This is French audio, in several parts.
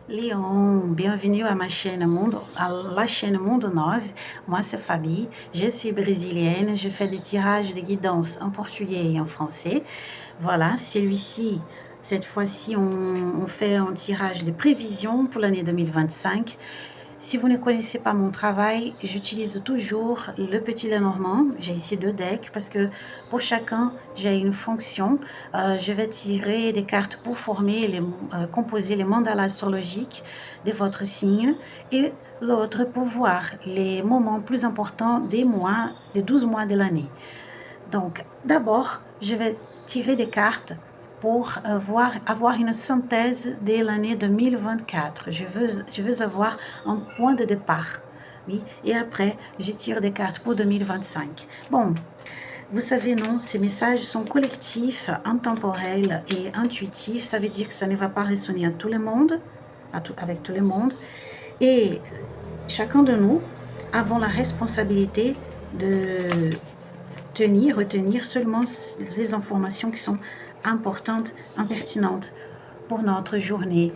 Léon, bienvenue à ma chaîne Monde, à la chaîne Monde 9. Moi, c'est Fabi. Je suis brésilienne. Je fais des tirages de guidance en portugais et en français. Voilà, celui-ci, cette fois-ci, on fait un tirage de prévision pour l'année 2025. Si vous ne connaissez pas mon travail, j'utilise toujours le petit Lenormand. J'ai ici 2 decks parce que pour chacun, j'ai une fonction. Je vais tirer des cartes pour former, composer les mandalas astrologiques de votre signe et l'autre pour voir les moments plus importants des mois, des 12 mois de l'année. Donc, d'abord, je vais tirer des cartes pour avoir une synthèse de l'année 2024. Je veux avoir un point de départ. Oui, et après, je tire des cartes pour 2025. Bon, vous savez, non, ces messages sont collectifs, intemporels et intuitifs. Ça veut dire que ça ne va pas résonner à tout le monde, avec tout le monde. Et chacun de nous avons la responsabilité de retenir seulement les informations qui sont importantes, impertinentes pour notre journée.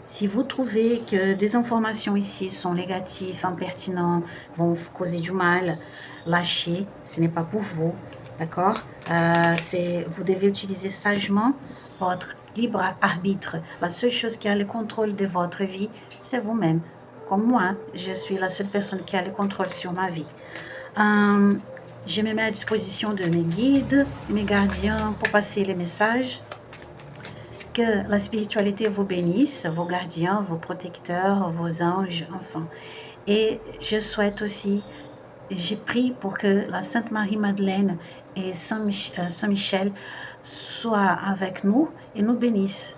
Si vous trouvez que des informations ici sont négatives, impertinentes, vont vous causer du mal, lâchez, ce n'est pas pour vous, d'accord? Vous devez utiliser sagement votre libre arbitre. La seule chose qui a le contrôle de votre vie, c'est vous-même. Comme moi, je suis la seule personne qui a le contrôle sur ma vie. Je me mets à disposition de mes guides, mes gardiens pour passer les messages. Que la spiritualité vous bénisse, vos gardiens, vos protecteurs, vos anges, enfin. Et je souhaite aussi, j'ai prié pour que la Sainte Marie-Madeleine et Saint-Michel soient avec nous et nous bénissent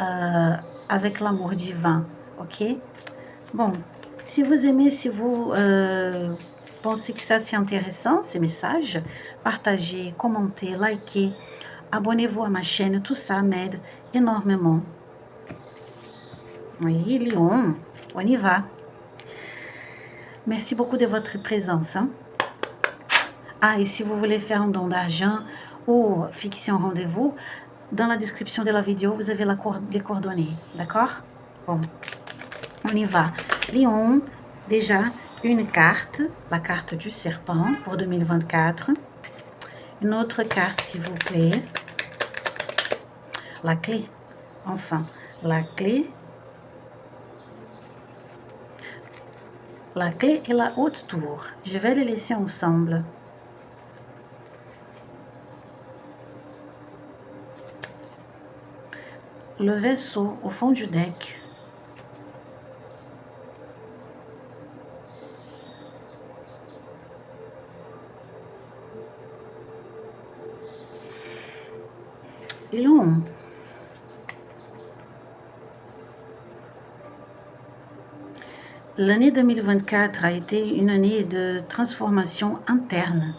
avec l'amour divin, ok? Bon, si vous aimez, si vous pensez que ça c'est intéressant, ces messages, partagez, commentez, likez, abonnez-vous à ma chaîne, tout ça m'aide énormément. Oui, Léon, on y va. Merci beaucoup de votre présence. Hein? Ah, et si vous voulez faire un don d'argent ou fixer un rendez-vous, dans la description de la vidéo, vous avez les coordonnées, d'accord? Bon, on y va. Léon, déjà, une carte, la carte du serpent pour 2024. Une autre carte, s'il vous plaît. La clé, enfin, la clé et la haute tour. Je vais les laisser ensemble. Le vaisseau au fond du deck. Léon, l'année 2024 a été une année de transformation interne.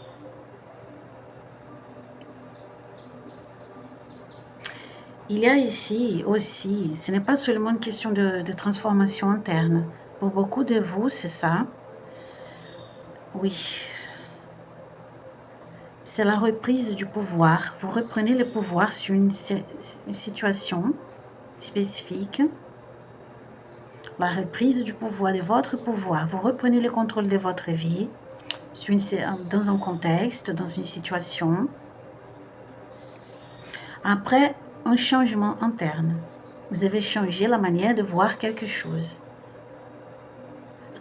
Il y a ici aussi, ce n'est pas seulement une question de transformation interne. Pour beaucoup de vous, c'est ça. Oui. C'est la reprise du pouvoir. Vous reprenez le pouvoir sur une situation spécifique. La reprise du pouvoir, de votre pouvoir. Vous reprenez le contrôle de votre vie dans un contexte, dans une situation. Après un changement interne. Vous avez changé la manière de voir quelque chose.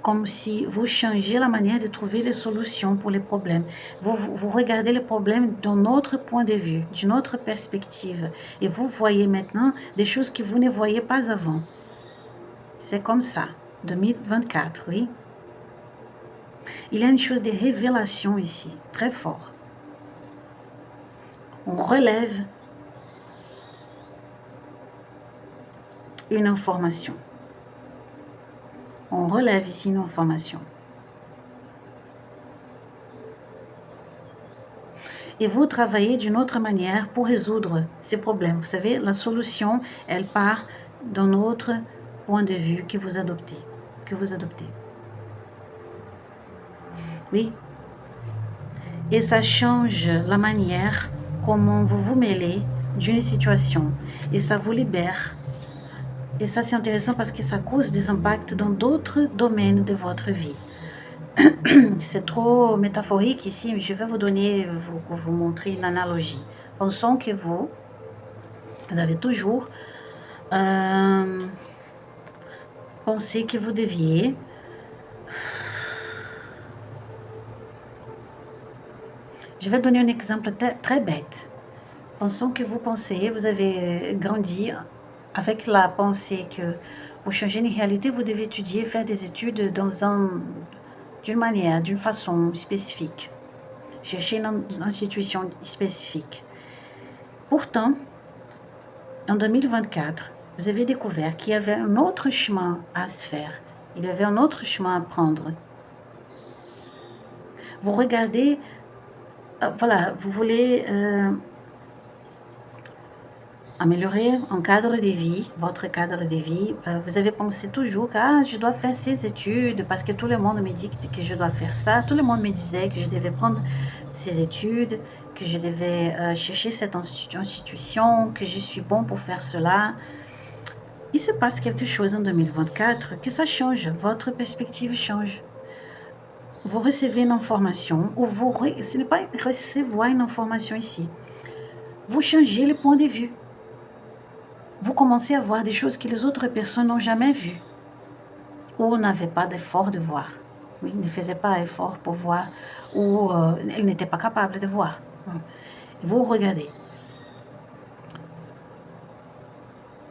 Comme si vous changez la manière de trouver les solutions pour les problèmes. Vous regardez les problèmes d'un autre point de vue, d'une autre perspective. Et vous voyez maintenant des choses que vous ne voyez pas avant. C'est comme ça, 2024, oui. Il y a une chose de révélation ici, très fort. On relève une information. On relève ici une information. Et vous travaillez d'une autre manière pour résoudre ces problèmes. Vous savez, la solution, elle part d'un autre point de vue que vous adoptez. Oui. Et ça change la manière comment vous vous mêlez d'une situation. Et ça vous libère Et ça, c'est intéressant parce que ça cause des impacts dans d'autres domaines de votre vie. C'est trop métaphorique ici, mais je vais vous donner, vous montrer une analogie. Pensons que vous avez toujours pensé que vous deviez Je vais donner un exemple très bête. Pensons que vous avez grandi avec la pensée que pour changer une réalité, vous devez étudier, faire des études d'une manière, d'une façon spécifique. Chercher une institution spécifique. Pourtant, en 2024, vous avez découvert qu'il y avait un autre chemin à se faire. Il y avait un autre chemin à prendre. Vous regardez, voilà, vous voulez améliorer un cadre de vie, votre cadre de vie. Vous avez pensé toujours que je dois faire ces études parce que tout le monde me dit que je dois faire ça. Tout le monde me disait que je devais prendre ces études, que je devais chercher cette institution, que je suis bon pour faire cela. Il se passe quelque chose en 2024 que ça change, votre perspective change. Vous recevez une information, ou ce n'est pas recevoir une information ici. Vous changez le point de vue. Vous commencez à voir des choses que les autres personnes n'ont jamais vues, ou n'avaient pas d'effort de voir. Oui, ne faisaient pas effort pour voir, ou elles n'étaient pas capables de voir. Vous regardez.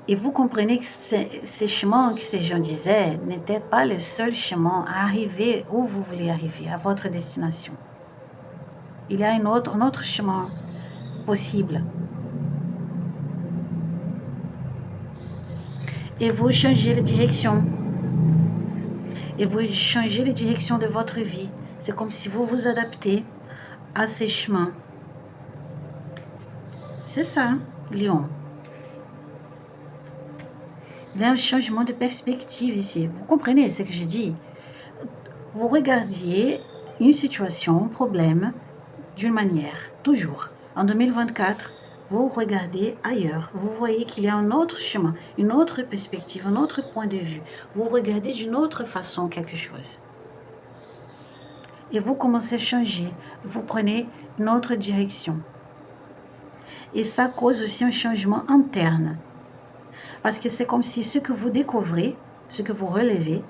Et vous comprenez que ces chemins que ces gens disaient n'étaient pas le seul chemin à arriver où vous voulez arriver, à votre destination. Il y a un autre chemin possible. Et vous changez de direction. Et vous changez la direction de votre vie. C'est comme si vous vous adaptez à ces chemins. C'est ça, Lion. Il y a un changement de perspective ici. Vous comprenez ce que je dis? Vous regardiez une situation, un problème, d'une manière, toujours. En 2024, vous regardez ailleurs. Vous voyez qu'il y a un autre chemin, une autre perspective, un autre point de vue. Vous regardez d'une autre façon quelque chose. Et vous commencez à changer. Vous prenez une autre direction. Et ça cause aussi un changement interne. Parce que c'est comme si ce que vous découvrez, ce que vous relevez,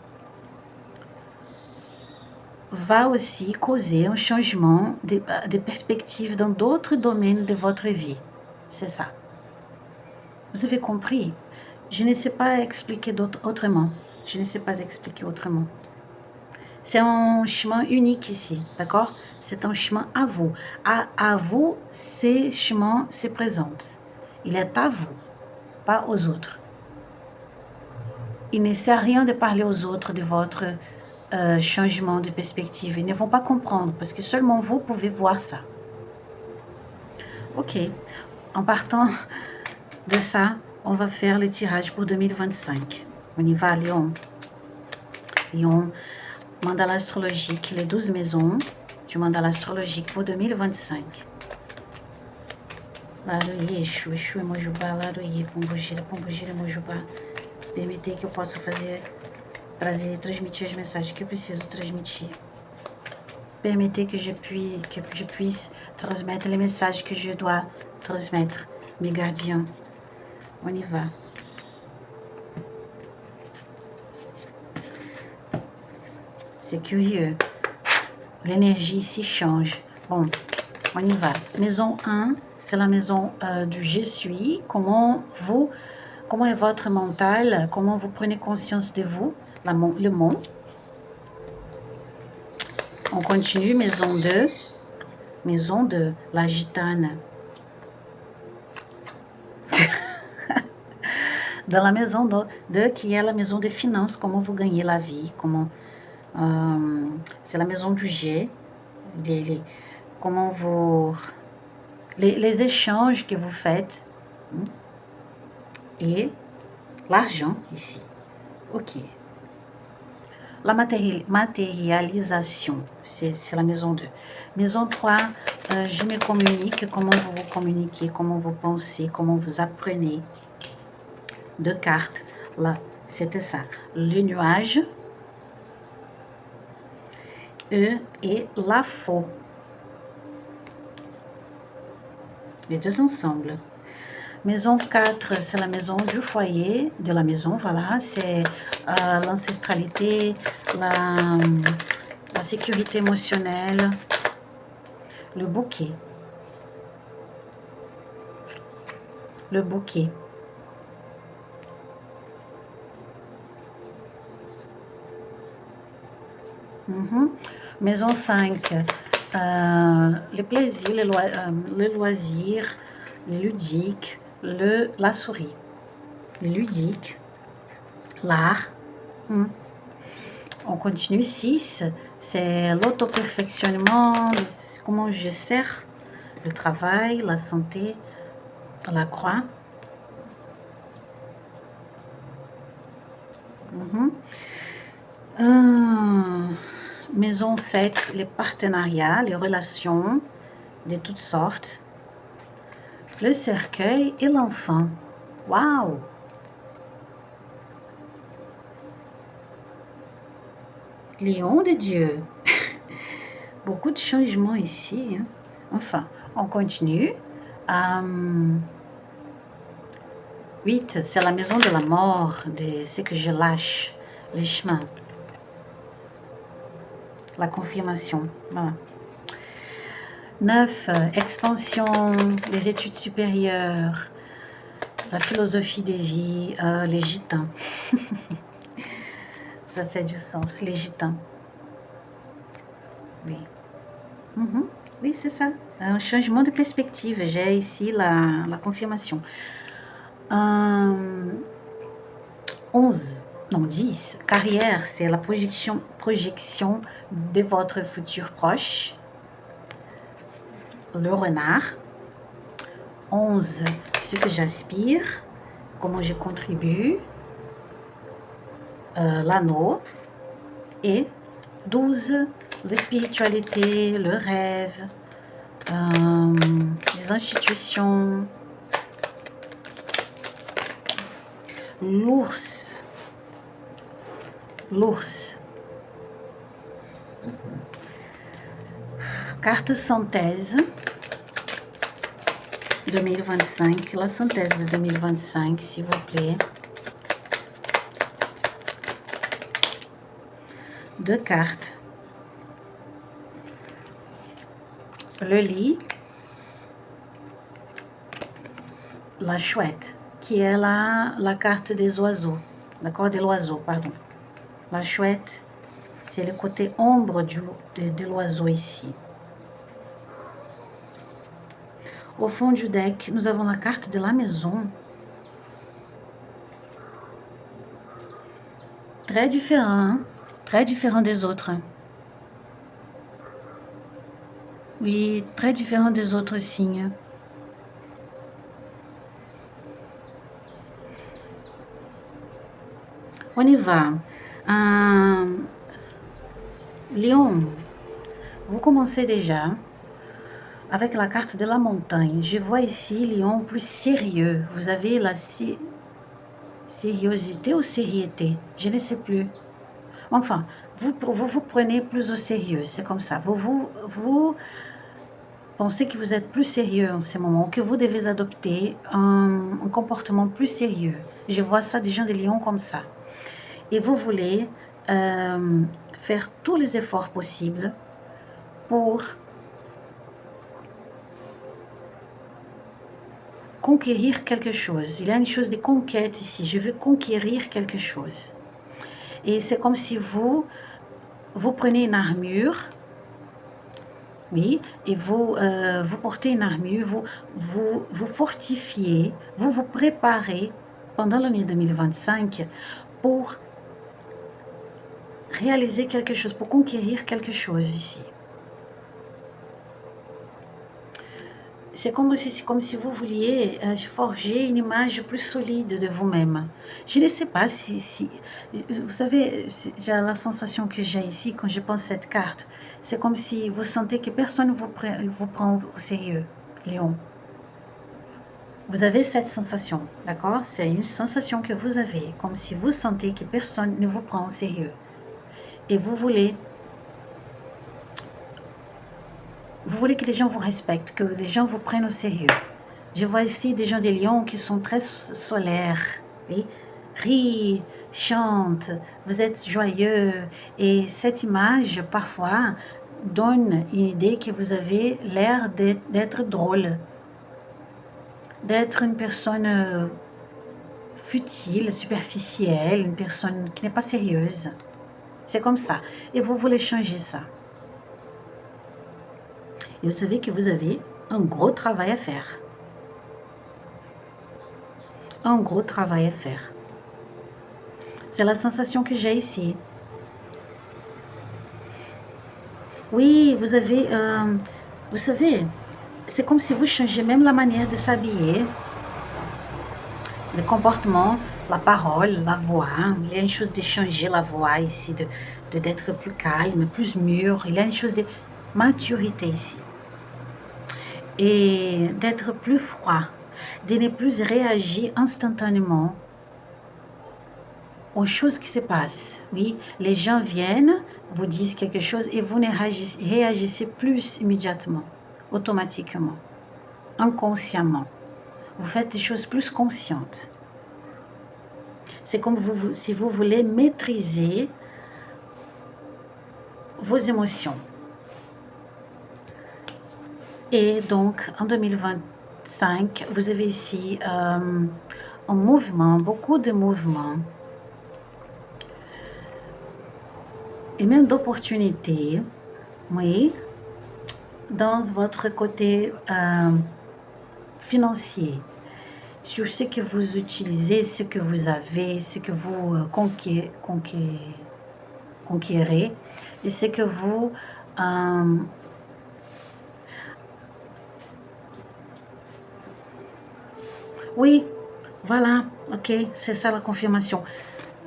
va aussi causer un changement de perspective dans d'autres domaines de votre vie. C'est ça. Vous avez compris? Je ne sais pas expliquer autrement. Je ne sais pas expliquer autrement. C'est un chemin unique ici, d'accord? C'est un chemin à vous. À vous, ces chemins se présentent. Il est à vous, pas aux autres. Il ne sert à rien de parler aux autres de votre changement de perspective. Ils ne vont pas comprendre parce que seulement vous pouvez voir ça. Ok. En partant de ça, on va faire le tirage pour 2025. On y va, Lion. Lion, mandala astrologique, les 12 maisons du mandala astrologique pour 2025. Laroye, Exu, Exu, Mojubá, Laroye, Pombogira, Pombogira, Mojubá. Permitir que eu possa transmitir as mensagens que eu preciso transmitir. Permettez que je puisse transmettre les messages que je dois transmettre, mes gardiens. On y va. C'est curieux. L'énergie ici change. Bon, on y va. Maison 1, c'est la maison du je suis. Comment est votre mental? Comment vous prenez conscience de vous? Le monde. On continue, maison 2. Maison 2, la gitane. Dans la maison 2, qui est la maison des finances, comment vous gagnez la vie, comment... c'est la maison du G, comment vous... Les échanges que vous faites, et l'argent ici. Ok. La matérialisation, c'est la maison 2. Maison 3, je me communique, comment vous vous communiquez, comment vous pensez, comment vous apprenez. 2 cartes. Là, c'était ça. Le nuage. Et la faux. Les deux ensemble. Maison 4, c'est la maison du foyer, de la maison, voilà. C'est l'ancestralité, la sécurité émotionnelle, le bouquet. Le bouquet. Maison 5, les plaisirs, les loisirs, les ludiques, la souris. Le ludique, l'art. On continue. 6, c'est l'auto-perfectionnement, comment je sers, le travail, la santé, la croix. Maison 7, les partenariats, les relations de toutes sortes, le cercueil et l'enfant. Waouh! Lion de Dieu. Beaucoup de changements ici. Hein? Enfin, on continue. 8, c'est la maison de la mort, de ce que je lâche, les chemins. La confirmation. Voilà. 9, expansion, les études supérieures, la philosophie des vies, les gitans. Ça fait du sens, les gitans. Oui. Oui, c'est ça. Un changement de perspective. J'ai ici la confirmation. 11, non 10, carrière, c'est la projection de votre futur proche. Le renard. 11, ce que j'aspire, comment je contribue. L'anneau. Et 12, la spiritualité, le rêve, les institutions. L'ours. L'ours. Carte synthèse 2025. La synthèse de 2025, s'il vous plaît. 2 cartes. Le lit. La chouette, qui est la carte des oiseaux. D'accord, de l'oiseau, pardon. La chouette, c'est le côté ombre de l'oiseau ici. Au fond du deck, nous avons la carte de la maison. Très différent, hein? Très différent des autres. Oui, très différent des autres signes. On y va. Lion, vous commencez déjà avec la carte de la montagne. Je vois ici Lion plus sérieux. Vous avez la sériosité ou sériété, je ne sais plus. Enfin, vous prenez plus au sérieux, c'est comme ça. Vous pensez que vous êtes plus sérieux en ce moment, que vous devez adopter un comportement plus sérieux. Je vois ça des gens de Lion comme ça. Et vous voulez faire tous les efforts possibles pour conquérir quelque chose. Il y a une chose de conquête ici. Je veux conquérir quelque chose. Et c'est comme si vous prenez une armure, oui, et vous portez une armure, vous fortifiez, vous préparez pendant l'année 2025 pour réaliser quelque chose, pour conquérir quelque chose ici. C'est comme si vous vouliez forger une image plus solide de vous-même. Je ne sais pas si vous savez, j'ai la sensation que j'ai ici quand je pense cette carte. C'est comme si vous sentez que personne vous prend au sérieux, Lion. Vous avez cette sensation, d'accord? C'est une sensation que vous avez, comme si vous sentez que personne ne vous prend au sérieux. Et vous voulez que les gens vous respectent, que les gens vous prennent au sérieux. Je vois ici des gens des lions qui sont très solaires, oui? Rient, chantent, vous êtes joyeux. Et cette image, parfois, donne une idée que vous avez l'air d'être drôle, d'être une personne futile, superficielle, une personne qui n'est pas sérieuse. C'est comme ça. Et vous voulez changer ça. Et vous savez que vous avez un gros travail à faire. Un gros travail à faire. C'est la sensation que j'ai ici. Oui, vous savez, c'est comme si vous changez même la manière de s'habiller, le comportement, la parole, la voix. Il y a une chose de changer la voix ici, d'être plus calme, plus mûr. Il y a une chose de maturité ici. Et d'être plus froid, de ne plus réagir instantanément aux choses qui se passent. Oui, les gens viennent, vous disent quelque chose et vous ne réagissez plus immédiatement, automatiquement, inconsciemment. Vous faites des choses plus conscientes. C'est comme si vous voulez maîtriser vos émotions. Et donc, en 2025, vous avez ici un mouvement, beaucoup de mouvements, et même d'opportunités, oui, dans votre côté financier, sur ce que vous utilisez, ce que vous avez, ce que vous conquérez, et ce que vous oui, voilà, ok, c'est ça la confirmation.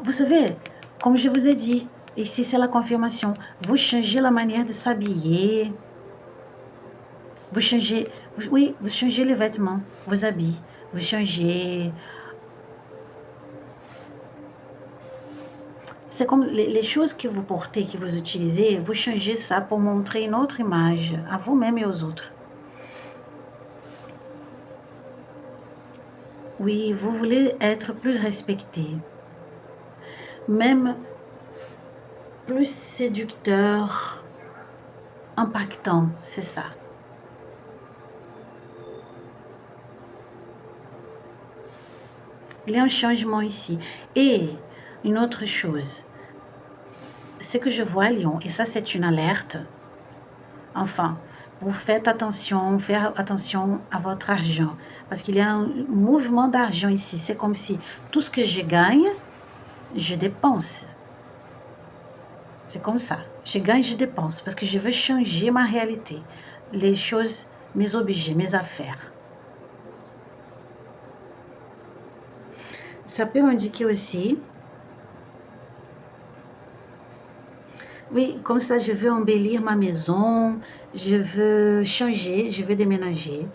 Vous savez, comme je vous ai dit, ici c'est la confirmation, vous changez la manière de s'habiller, vous changez, oui, vous changez les vêtements, vos habits, vous changez. C'est comme les choses que vous portez, que vous utilisez, vous changez ça pour montrer une autre image à vous-même et aux autres. Oui, vous voulez être plus respecté, même plus séducteur, impactant, c'est ça. Il y a un changement ici. Et une autre chose, ce que je vois, Lion, et ça c'est une alerte, enfin, vous faites attention, faire attention à votre argent, parce qu'il y a un mouvement d'argent ici. C'est comme si tout ce que je gagne, je dépense. C'est comme ça. Je gagne, je dépense, parce que je veux changer ma réalité, les choses, mes objets, mes affaires. Ça peut indiquer aussi, oui, comme ça, je veux embellir ma maison, je veux changer, je veux déménager.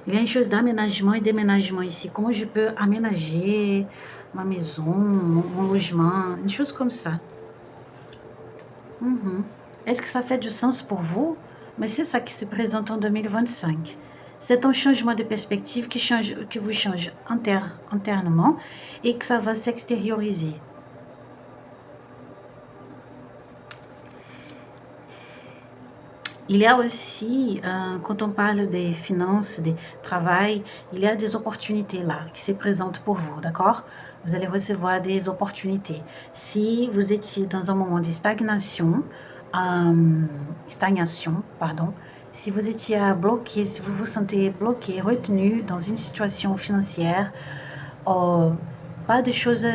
Il y a une chose d'aménagement et déménagement ici. Comment je peux aménager ma maison, mon logement, une chose comme ça. Est-ce que ça fait du sens pour vous? Mais c'est ça qui se présente en 2025. C'est un changement de perspective qui vous change internement et que ça va s'extérioriser. Il y a aussi, quand on parle des finances, des travail, il y a des opportunités là qui se présentent pour vous, d'accord? Vous allez recevoir des opportunités. Si vous étiez dans un moment de stagnation, pardon, si vous étiez bloqué, si vous vous sentez bloqué, retenu dans une situation financière, pas de choses.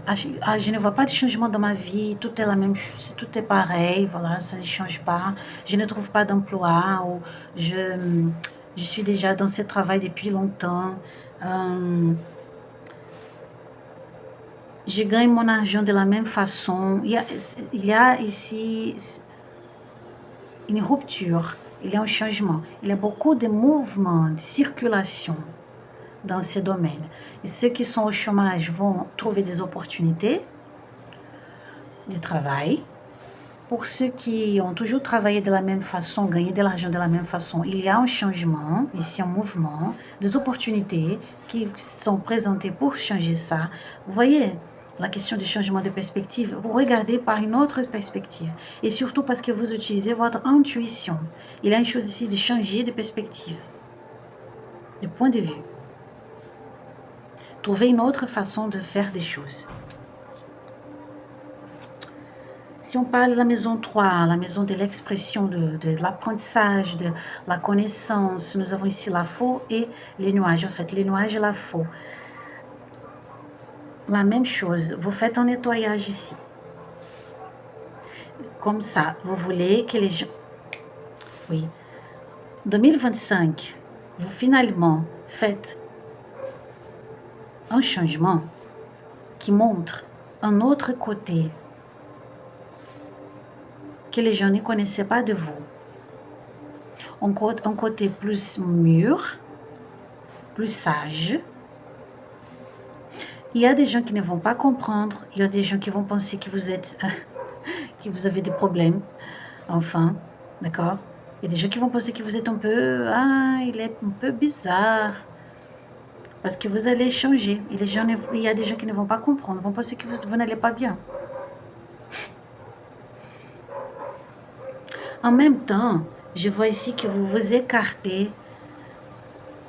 Je ne vois pas de changement dans ma vie, tout est la même chose, tout est pareil, voilà, ça ne change pas. Je ne trouve pas d'emploi, ou je suis déjà dans ce travail depuis longtemps. Je gagne mon argent de la même façon. Il y a ici une rupture. il y a un changement. Il y a beaucoup de mouvements, de circulation dans ces domaines. Et ceux qui sont au chômage vont trouver des opportunités de travail. Pour ceux qui ont toujours travaillé de la même façon, gagné de l'argent de la même façon, il y a un changement, ici un mouvement, des opportunités qui sont présentées pour changer ça. Vous voyez, la question du changement de perspective, vous regardez par une autre perspective. Et surtout parce que vous utilisez votre intuition. Il y a une chose ici de changer de perspective, de point de vue. Trouver une autre façon de faire des choses. Si on parle de la maison 3, la maison de l'expression, de l'apprentissage, de la connaissance, nous avons ici la faux et les nuages. En fait, les nuages et la faux. La même chose, vous faites un nettoyage ici. Comme ça, vous voulez que les gens... Oui. 2025, vous finalement faites un changement qui montre un autre côté que les gens ne connaissaient pas de vous. Un côté plus mûr, plus sage. Il y a des gens qui ne vont pas comprendre, il y a des gens qui vont penser que vous êtes, que vous avez des problèmes, enfin, d'accord? Il y a des gens qui vont penser que vous êtes un peu, il est un peu bizarre, parce que vous allez changer. Et il y a des gens qui ne vont pas comprendre, vont penser que vous n'allez pas bien. En même temps, je vois ici que vous vous écartez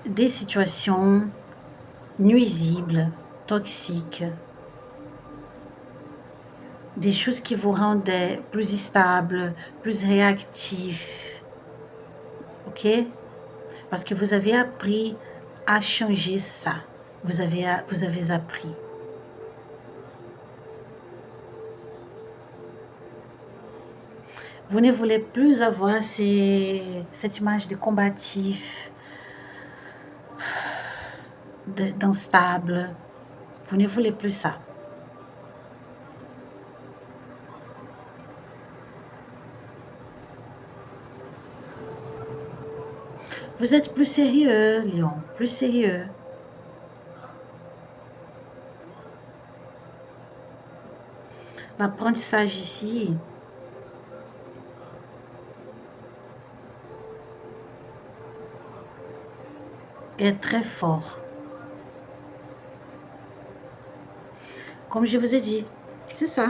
des situations nuisibles, toxiques, des choses qui vous rendaient plus stable, plus réactif. Ok? Parce que vous avez appris à changer ça. Vous avez appris. Vous ne voulez plus avoir cette image de combatif, d'instable. Vous ne voulez plus ça. Vous êtes plus sérieux, Lion, plus sérieux. L'apprentissage ici est très fort. Comme je vous ai dit, c'est ça.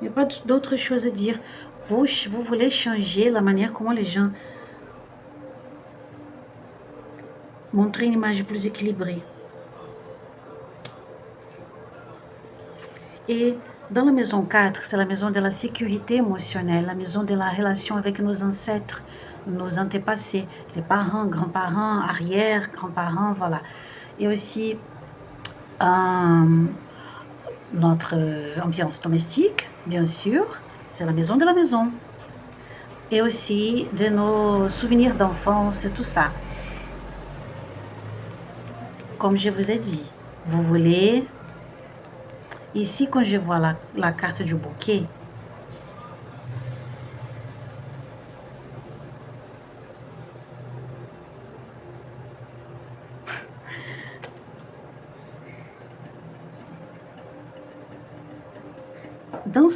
Il n'y a pas d'autre chose à dire. Vous voulez changer la manière comment les gens montrent une image plus équilibrée. Et dans la maison 4, c'est la maison de la sécurité émotionnelle, la maison de la relation avec nos ancêtres, nos antépassés, les parents, grands-parents, arrière, grands-parents, voilà. Et aussi notre ambiance domestique, bien sûr, c'est la maison de la maison. Et aussi de nos souvenirs d'enfance, tout ça. Comme je vous ai dit, vous voulez... Ici, quand je vois la carte du bouquet,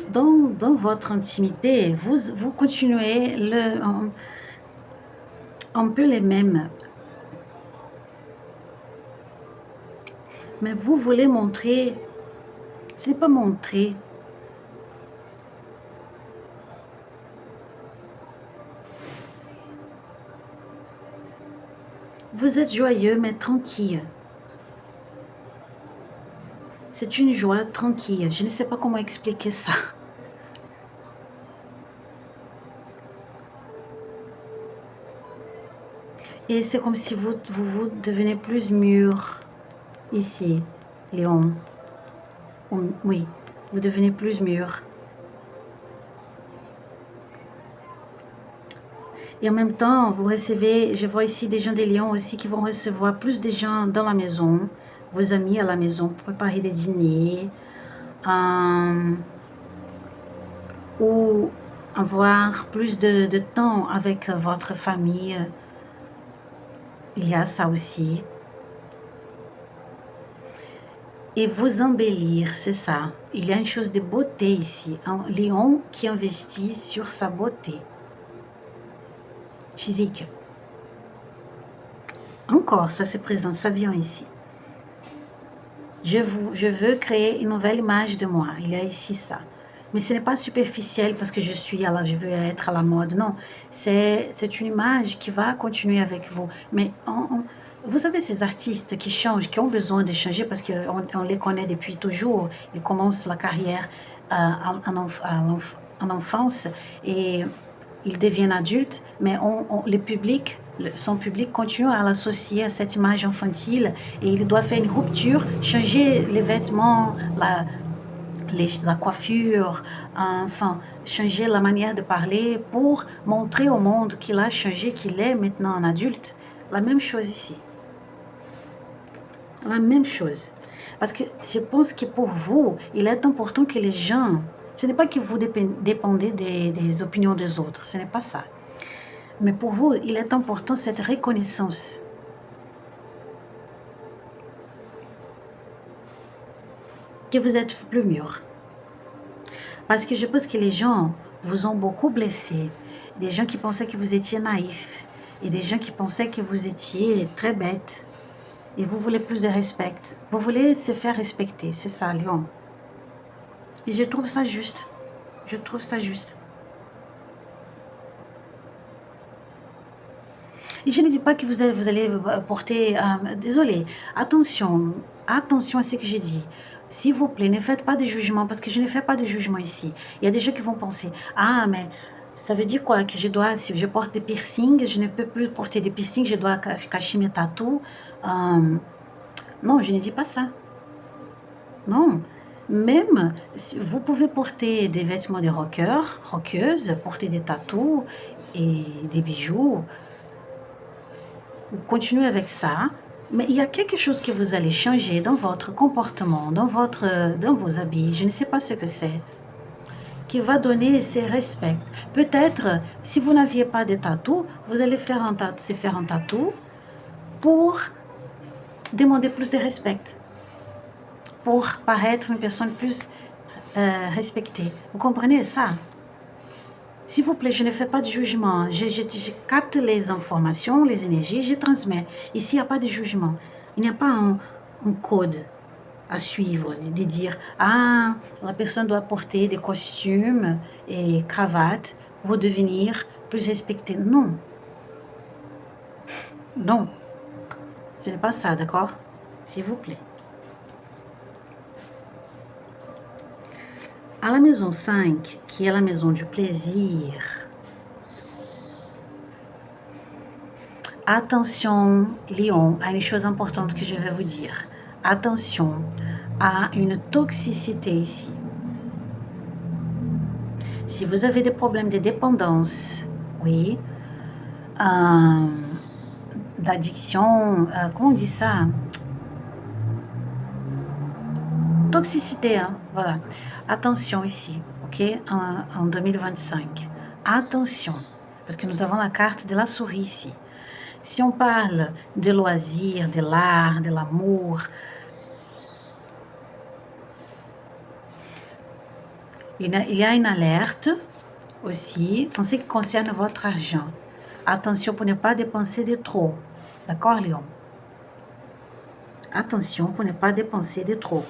dans votre intimité, vous continuez un peu les mêmes. Mais vous voulez montrer, ce n'est pas montrer. Vous êtes joyeux, mais tranquille. C'est une joie tranquille. Je ne sais pas comment expliquer ça. Et c'est comme si vous devenez plus mûr ici, Léon. Oui, vous devenez plus mûr. Et en même temps, vous recevez, je vois ici des gens des lions aussi qui vont recevoir plus de gens dans la maison, vos amis à la maison pour préparer des dîners. Ou avoir plus de temps avec votre famille. Il y a ça aussi. Et vous embellir, c'est ça. Il y a une chose de beauté ici. Un lion qui investit sur sa beauté physique. Encore, ça se présente, ça vient ici. Je veux créer une nouvelle image de moi. Il y a ici ça. Mais ce n'est pas superficiel parce que je veux être à la mode. Non, c'est une image qui va continuer avec vous. Mais vous savez, ces artistes qui changent, qui ont besoin de changer parce qu'on les connaît depuis toujours. Ils commencent la carrière en enfance et ils deviennent adultes, mais son public continue à l'associer à cette image infantile et il doit faire une rupture, changer les vêtements, la coiffure, enfin, changer la manière de parler pour montrer au monde qu'il a changé, qu'il est maintenant un adulte. La même chose ici. La même chose. Parce que je pense que pour vous, il est important que les gens, ce n'est pas que vous dépendez des opinions des autres, ce n'est pas ça. Mais pour vous, il est important cette reconnaissance. Que vous êtes plus mûr. Parce que je pense que les gens vous ont beaucoup blessé. Des gens qui pensaient que vous étiez naïf. Et des gens qui pensaient que vous étiez très bête. Et vous voulez plus de respect. Vous voulez se faire respecter. C'est ça, Lion. Et je trouve ça juste. Je trouve ça juste. Et je ne dis pas que vous allez porter... désolé. Attention. Attention à ce que je dis. S'il vous plaît, ne faites pas de jugement, parce que je ne fais pas de jugement ici. Il y a des gens qui vont penser, ah, mais ça veut dire quoi? Que si je porte des piercings, je ne peux plus porter des piercings, je dois cacher mes tatous. Non, je ne dis pas ça. Non. Même, vous pouvez porter des vêtements de rockeuses, porter des tatous et des bijoux. Continuez avec ça. Mais il y a quelque chose que vous allez changer dans votre comportement, dans vos habits, je ne sais pas ce que c'est, qui va donner ces respects. Peut-être, si vous n'aviez pas de tatou, vous allez se faire un tatou pour demander plus de respect, pour paraître une personne plus respectée. Vous comprenez ça? S'il vous plaît, je ne fais pas de jugement. Je capte les informations, les énergies, je transmets. Ici, il n'y a pas de jugement. Il n'y a pas un code à suivre, de dire, ah, la personne doit porter des costumes et cravates pour devenir plus respectée. Non. Non. Ce n'est pas ça, d'accord? S'il vous plaît. À la maison 5, qui est la maison du plaisir, attention, Lion, à une chose importante que je vais vous dire. Attention à une toxicité ici. Si vous avez des problèmes de dépendance, oui, d'addiction, comment on dit ça? Toxicité, hein, voilà. Attention ici, ok, en 2025. Attention, parce que nous avons la carte de la souris ici. Si on parle de loisirs, de l'art, de l'amour, il y a une alerte aussi en ce qui concerne votre argent. Attention pour ne pas dépenser de trop. D'accord, Lion? Attention pour ne pas dépenser de trop.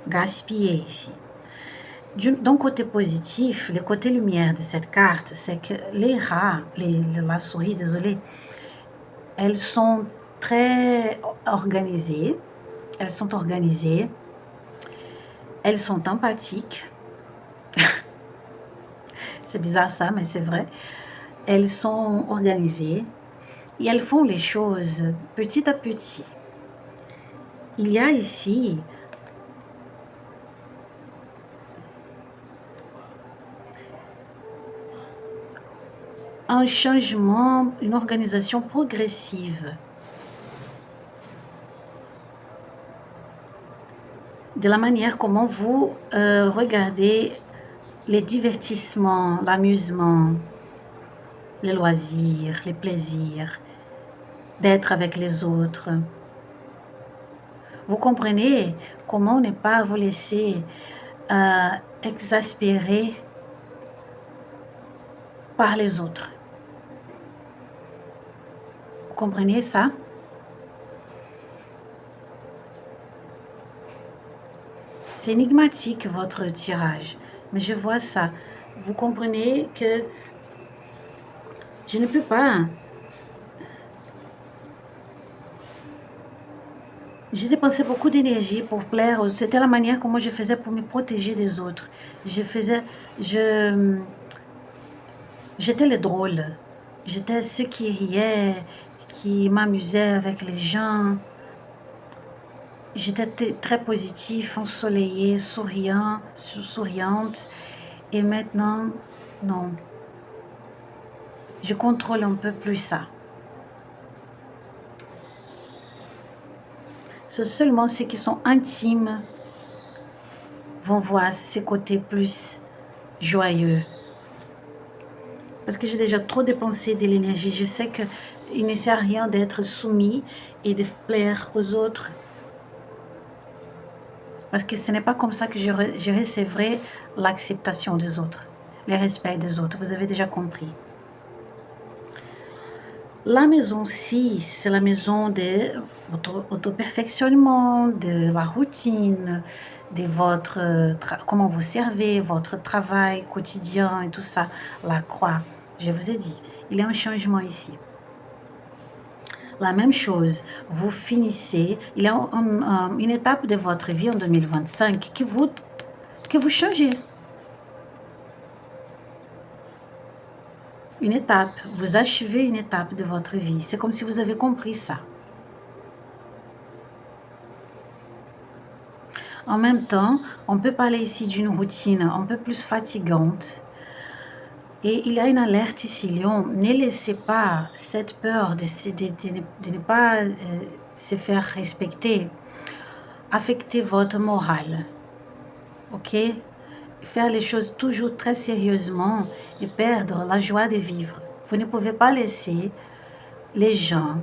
Gaspiller ici. D'un côté positif, le côté lumière de cette carte, c'est que les rats, la souris, désolé, elles sont très organisées. Elles sont organisées. Elles sont empathiques. C'est bizarre ça, mais c'est vrai. Elles sont organisées et elles font les choses petit à petit. Il y a ici un changement, une organisation progressive de la manière comment vous regardez les divertissements, l'amusement, les loisirs, les plaisirs, d'être avec les autres. Vous comprenez comment ne pas vous laisser exaspérer par les autres. Vous comprenez ça? C'est énigmatique votre tirage, mais je vois ça. Vous comprenez que je ne peux pas. J'ai dépensé beaucoup d'énergie pour plaire. C'était la manière comment je faisais pour me protéger des autres. J'étais le drôle. J'étais ceux qui riait, qui m'amusait avec les gens. J'étais très positif, ensoleillée, souriante. Et maintenant, non. Je contrôle un peu plus ça. C'est seulement ceux qui sont intimes vont voir ces côtés plus joyeux. Parce que j'ai déjà trop dépensé de l'énergie. Je sais qu'il ne sert à rien d'être soumis et de plaire aux autres. Parce que ce n'est pas comme ça que je recevrai l'acceptation des autres, le respect des autres. Vous avez déjà compris. La maison 6, c'est la maison de votre auto-perfectionnement, de la routine, de votre comment vous servez, votre travail quotidien et tout ça. La croix, je vous ai dit, il y a un changement ici. La même chose, vous finissez, il y a une étape de votre vie en 2025 que vous changez. Une étape, vous achevez une étape de votre vie. C'est comme si vous avez compris ça. En même temps, on peut parler ici d'une routine un peu plus fatigante. Et il y a une alerte ici, Lion. Ne laissez pas cette peur de ne pas se faire respecter affecter votre morale. Ok? Faire les choses toujours très sérieusement et perdre la joie de vivre. Vous ne pouvez pas laisser les gens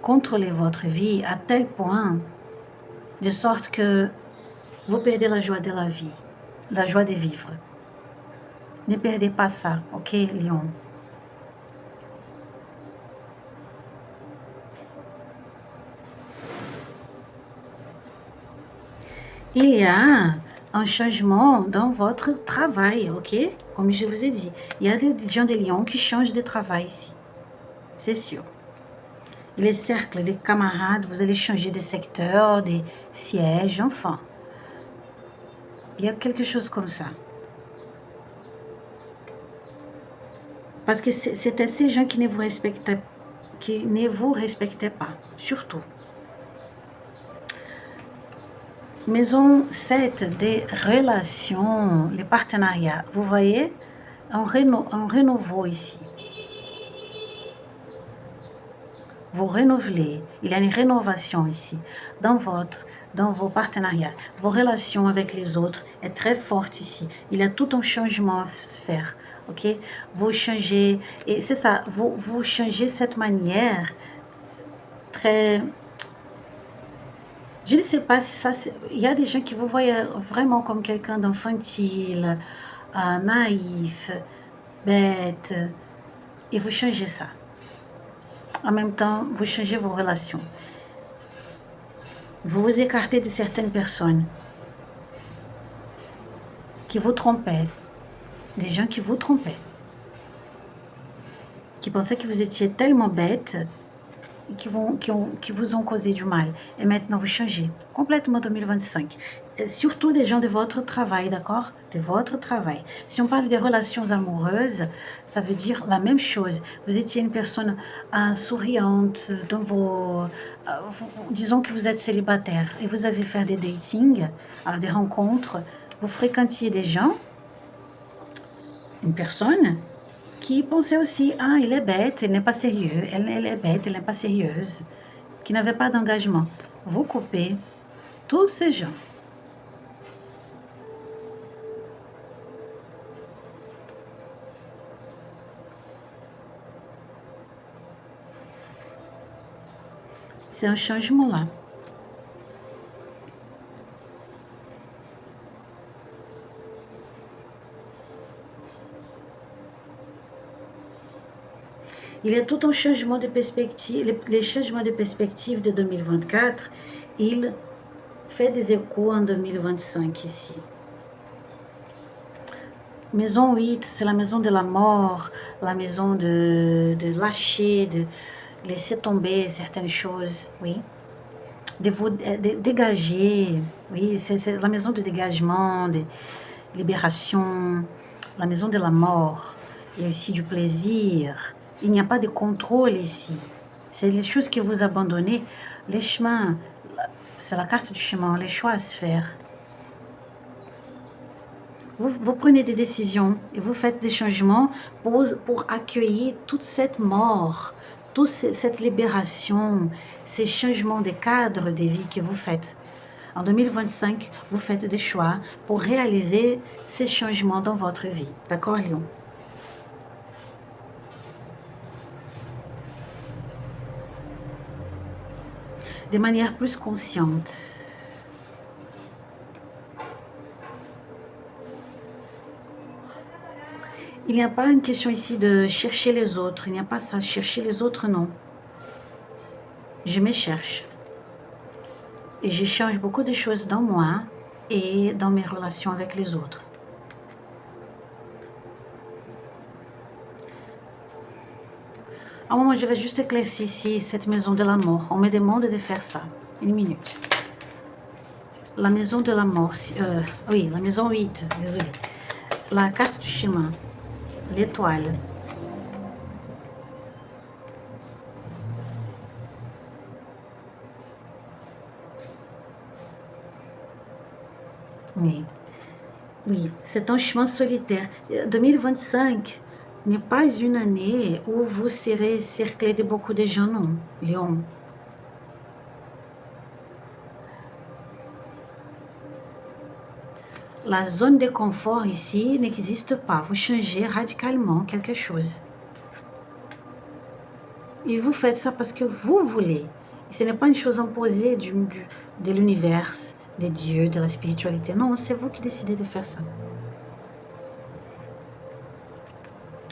contrôler votre vie à tel point de sorte que vous perdez la joie de la vie, la joie de vivre. Ne perdez pas ça, ok, Lion? Il y a un changement dans votre travail, ok? Comme je vous ai dit, il y a des gens de Lion qui changent de travail ici, c'est sûr. Les cercles, les camarades, vous allez changer de secteur, de siège, enfin. Il y a quelque chose comme ça. Parce que c'était ces gens qui ne vous respectaient pas, surtout. Maison 7, des relations, les partenariats. Vous voyez, un renouveau ici. Vous renouvelez, il y a une rénovation ici dans vos partenariats. Vos relations avec les autres est très forte ici. Il y a tout un changement à se faire. Ok? Vous changez, et c'est ça, vous changez cette manière très... Je ne sais pas si ça... Il y a des gens qui vous voient vraiment comme quelqu'un d'infantile, naïf, bête, et vous changez ça. En même temps, vous changez vos relations. Vous vous écartez de certaines personnes qui vous trompaient, des gens qui vous trompaient, qui pensaient que vous étiez tellement bête, qui vous ont causé du mal. Et maintenant, vous changez complètement 2025. Et surtout des gens de votre travail, d'accord? De votre travail. Si on parle des relations amoureuses, ça veut dire la même chose. Vous étiez une personne souriante dans disons que vous êtes célibataire et vous avez fait des datings, des rencontres, vous fréquentiez des gens, une personne qui pensait aussi, il est bête, il n'est pas sérieux, elle est bête, elle n'est pas sérieuse, qui n'avait pas d'engagement. Vous coupez tous ces gens. C'est un changement là. Il y a tout un changement de perspective. Les changements de perspective de 2024, il fait des échos en 2025 ici. Maison 8, c'est la maison de la mort, la maison de lâcher, de laisser tomber certaines choses, oui. De vous dégager, oui, c'est la maison de dégagement, de libération, la maison de la mort. Il y a aussi du plaisir. Il n'y a pas de contrôle ici. C'est les choses que vous abandonnez, les chemins, c'est la carte du chemin, les choix à se faire. Vous prenez des décisions et vous faites des changements pour accueillir toute cette mort, toute cette libération, ces changements de cadre de vie que vous faites. En 2025, vous faites des choix pour réaliser ces changements dans votre vie. D'accord, Lion? De manière plus consciente. Il n'y a pas une question ici de chercher les autres. Il n'y a pas ça. Chercher les autres, non. Je me cherche. Et je change beaucoup de choses dans moi et dans mes relations avec les autres. À un moment, je vais juste éclaircir ici cette maison de la mort. On me demande de faire ça. Une minute. La maison de la mort. Oui, la maison 8. Désolée. La carte du chemin. L'étoile. Oui. Oui, c'est un chemin solitaire. 2025 n'est pas une année où vous serez cerclé de beaucoup de gens, non, Lion. La zone de confort ici n'existe pas. Vous changez radicalement quelque chose. Et vous faites ça parce que vous voulez. Et ce n'est pas une chose imposée de l'univers, des dieux, de la spiritualité. Non, c'est vous qui décidez de faire ça.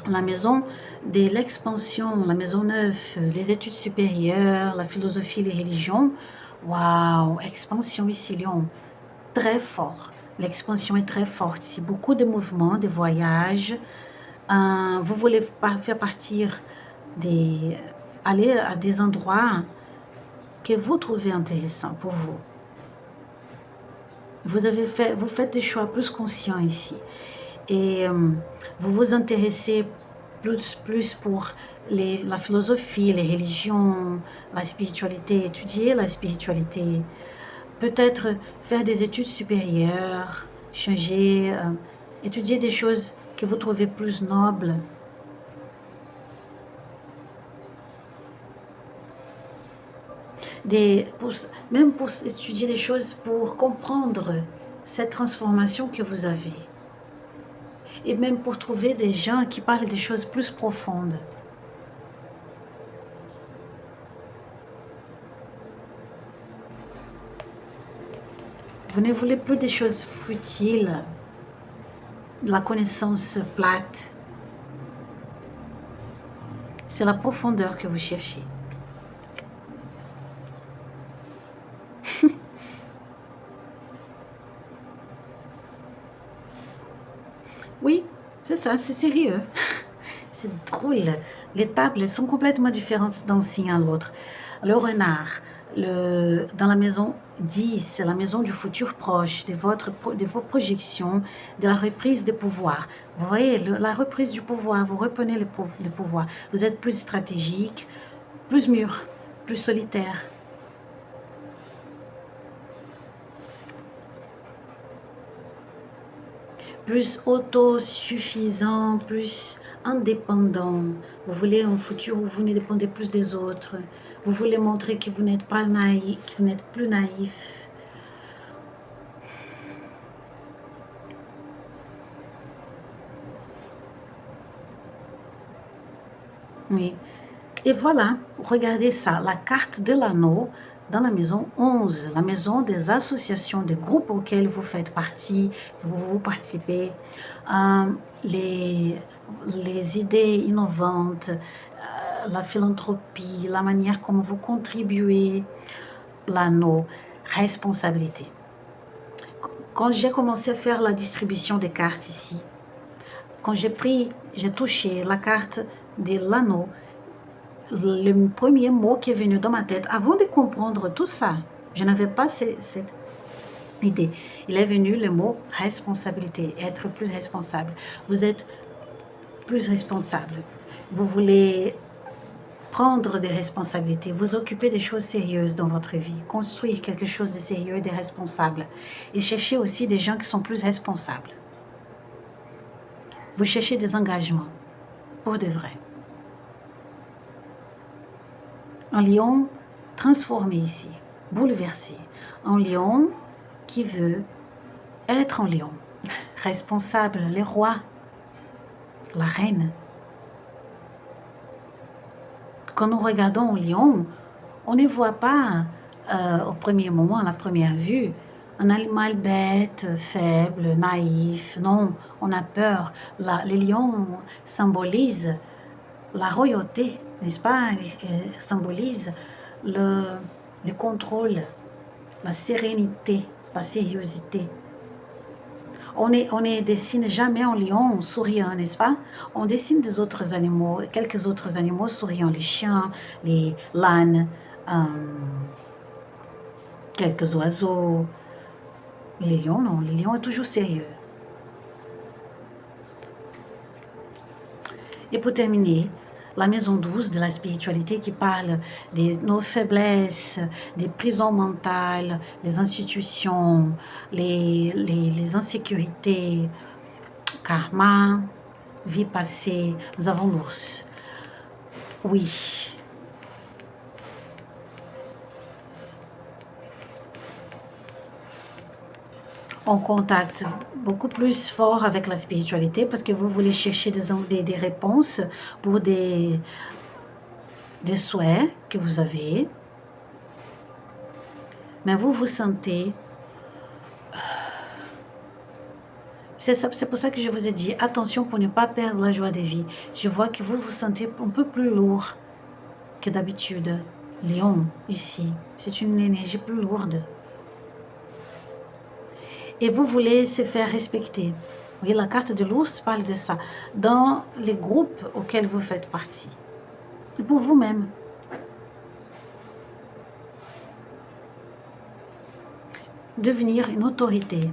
La maison de l'expansion, la maison 9, les études supérieures, la philosophie, les religions. Waouh, expansion ici, Lion. Très fort. L'expansion est très forte ici. Beaucoup de mouvements, de voyages. Vous voulez faire partir aller à des endroits que vous trouvez intéressants pour vous. Vous faites des choix plus conscients ici. Et vous vous intéressez plus pour la philosophie, les religions, la spiritualité, étudier la spiritualité. Peut-être faire des études supérieures, changer, étudier des choses que vous trouvez plus nobles. Même pour étudier des choses pour comprendre cette transformation que vous avez. Et même pour trouver des gens qui parlent des choses plus profondes. Vous ne voulez plus des choses futiles, de la connaissance plate. C'est la profondeur que vous cherchez. Oui, c'est ça, c'est sérieux. C'est drôle. Les tables sont complètement différentes d'un signe à l'autre. Le renard, dans la maison 10, c'est la maison du futur proche, de vos projections, de la reprise de pouvoir. Vous voyez, la reprise du pouvoir, vous reprenez le pouvoir. Vous êtes plus stratégique, plus mûr, plus solitaire. Plus autosuffisant, plus indépendant. Vous voulez un futur où vous ne dépendez plus des autres. Vous voulez montrer que vous n'êtes pas naïf, que vous n'êtes plus naïf. Oui. Et voilà, regardez ça, la carte de l'anneau dans la maison 11, la maison des associations, des groupes auxquels vous faites partie, que vous participez, euh, les, les idées innovantes, la philanthropie, la manière comme vous contribuez, l'anneau, responsabilité. Quand j'ai commencé à faire la distribution des cartes ici, quand j'ai touché la carte de l'anneau, le premier mot qui est venu dans ma tête, avant de comprendre tout ça, je n'avais pas cette idée. Il est venu le mot responsabilité, être plus responsable. Vous êtes plus responsable. Vous voulez prendre des responsabilités, vous occuper des choses sérieuses dans votre vie, construire quelque chose de sérieux et de responsable. Et chercher aussi des gens qui sont plus responsables. Vous cherchez des engagements, pour de vrai. Un lion transformé ici, bouleversé. Un lion qui veut être un lion, responsable, le roi, la reine. Quand nous regardons un lion, on ne voit pas au premier moment, à la première vue, un animal bête, faible, naïf. Non, on a peur. Les lions symbolisent la royauté, n'est-ce pas? Symbolise le contrôle, la sérénité, la sérieuxité. On ne dessine jamais un lion souriant, n'est-ce pas? On dessine des autres animaux, quelques autres animaux souriants, les chiens, les l'âne, quelques oiseaux. Les lions, non, les lions est toujours sérieux. Et pour terminer, la maison 12 de la spiritualité qui parle de nos faiblesses, des prisons mentales, les institutions, les insécurités, karma, vie passée. Nous avons l'ours. Oui. En contact beaucoup plus fort avec la spiritualité parce que vous voulez chercher des réponses pour des souhaits que vous avez. Mais vous vous sentez... C'est pour ça que je vous ai dit, attention pour ne pas perdre la joie de vie. Je vois que vous vous sentez un peu plus lourd que d'habitude. Lion, ici, c'est une énergie plus lourde. Et vous voulez se faire respecter. Vous voyez, la carte de l'ours parle de ça. Dans les groupes auxquels vous faites partie. Et pour vous-même. Devenir une autorité.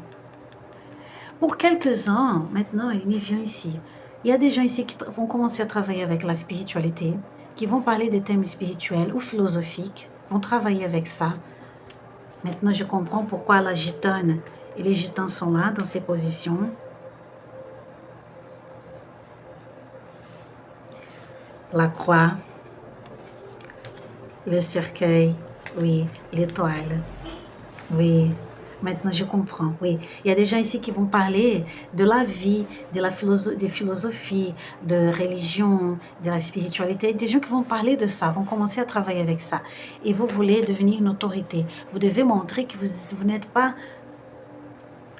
Pour quelques-uns, maintenant, il me vient ici. Il y a des gens ici qui vont commencer à travailler avec la spiritualité, qui vont parler des thèmes spirituels ou philosophiques, vont travailler avec ça. Maintenant, je comprends pourquoi la gitane et les gitans sont là, dans ces positions. La croix, le cercueil, oui, l'étoile, oui. Maintenant, je comprends, oui. Il y a des gens ici qui vont parler de la vie, des philosophies, de religion, de la spiritualité. Des gens qui vont parler de ça, vont commencer à travailler avec ça. Et vous voulez devenir une autorité. Vous devez montrer que vous n'êtes pas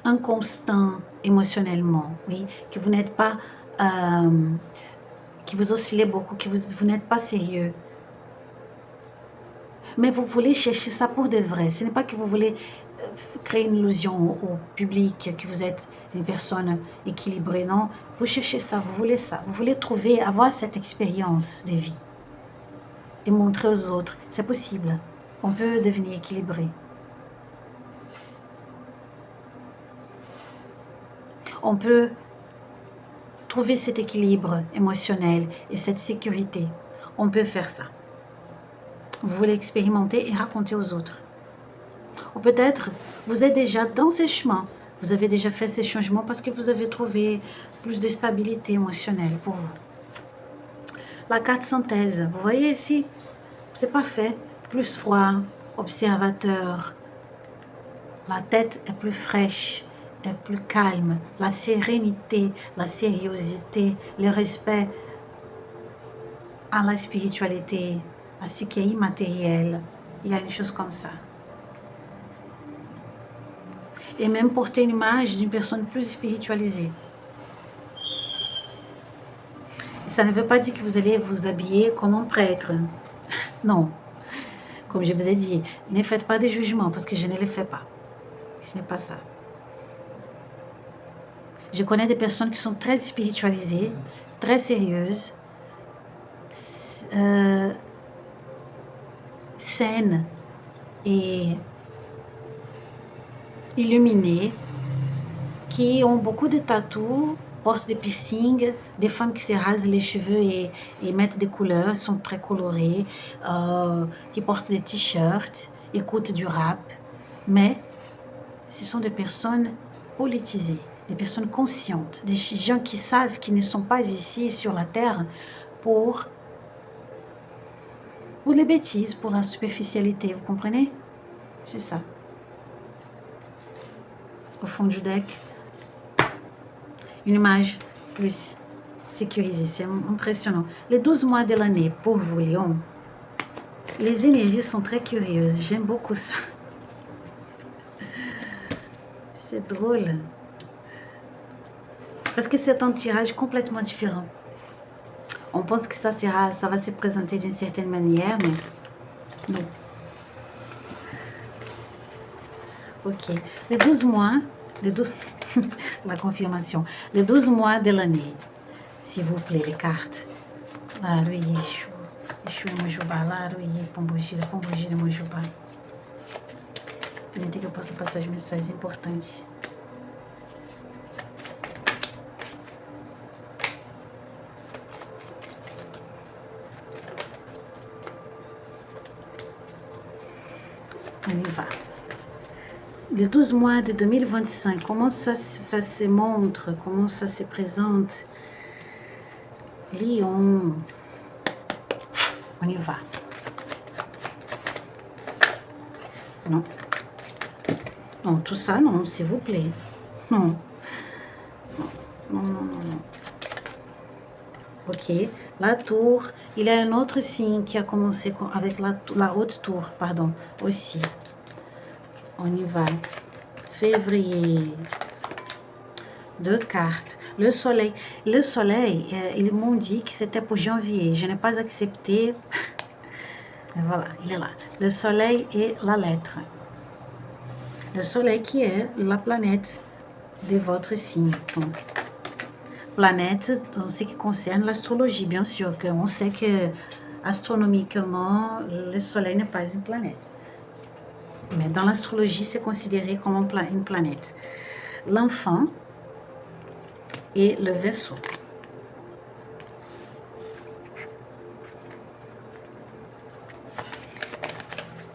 inconstant émotionnellement, oui. Que vous n'êtes pas... que vous oscillez beaucoup, que vous n'êtes pas sérieux. Mais vous voulez chercher ça pour de vrai. Ce n'est pas que vous voulez créer une illusion au public que vous êtes une personne équilibrée, non. Vous cherchez ça, vous voulez ça. Vous voulez trouver, avoir cette expérience de vie. Et montrer aux autres, c'est possible. On peut devenir équilibré. On peut trouver cet équilibre émotionnel et cette sécurité. On peut faire ça. Vous voulez expérimenter et raconter aux autres. Ou peut-être, vous êtes déjà dans ces chemins. Vous avez déjà fait ces changements parce que vous avez trouvé plus de stabilité émotionnelle pour vous. La carte synthèse, vous voyez ici, c'est parfait. Plus froid, observateur. La tête est plus fraîche, est plus calme. La sérénité, la sérieuxité, le respect à la spiritualité, à ce qui est immatériel. Il y a une chose comme ça. Et même porter une image d'une personne plus spiritualisée. Ça ne veut pas dire que vous allez vous habiller comme un prêtre. Non. Comme je vous ai dit, ne faites pas de jugements parce que je ne les fais pas. Ce n'est pas ça. Je connais des personnes qui sont très spiritualisées, très sérieuses, saines et illuminées, qui ont beaucoup de tatous, portent des piercings, des femmes qui se rasent les cheveux et mettent des couleurs, sont très colorées, qui portent des t-shirts, écoutent du rap, mais ce sont des personnes politisées, des personnes conscientes, des gens qui savent qu'ils ne sont pas ici sur la terre pour les bêtises, pour la superficialité, vous comprenez? C'est ça. Au fond du deck, une image plus sécurisée, c'est impressionnant. Les 12 mois de l'année pour vous, Lion, les énergies sont très curieuses, j'aime beaucoup ça. C'est drôle. Parce que c'est un tirage complètement différent. On pense que ça va se présenter d'une certaine manière, mais non. Ok. Les 12 mois, la confirmation. Les 12 mois de l'année, s'il vous plaît, les cartes. Laro Yeshu. Yeshu Mojuba. Laro Ye Pombogira. Pombogira Mojuba. Permita que eu possa passar as mensagens importantes. On y va. Les 12 mois de 2025, comment ça se montre, comment ça se présente? Lion. On y va. Non. Non, tout ça, non, s'il vous plaît. Non. Non, non, non, non. Ok. La tour, il y a un autre signe qui a commencé avec la haute tour, pardon, aussi. On y va. Février. 2 cartes. Le soleil. Le soleil, ils m'ont dit que c'était pour janvier. Je n'ai pas accepté. Voilà, il est là. Le soleil et la lettre. Le soleil qui est la planète de votre signe. Donc, planète en ce qui concerne l'astrologie, bien sûr, qu'on sait que astronomiquement, le soleil n'est pas une planète. Mais dans l'astrologie, c'est considéré comme une planète. L'enfant et le vaisseau.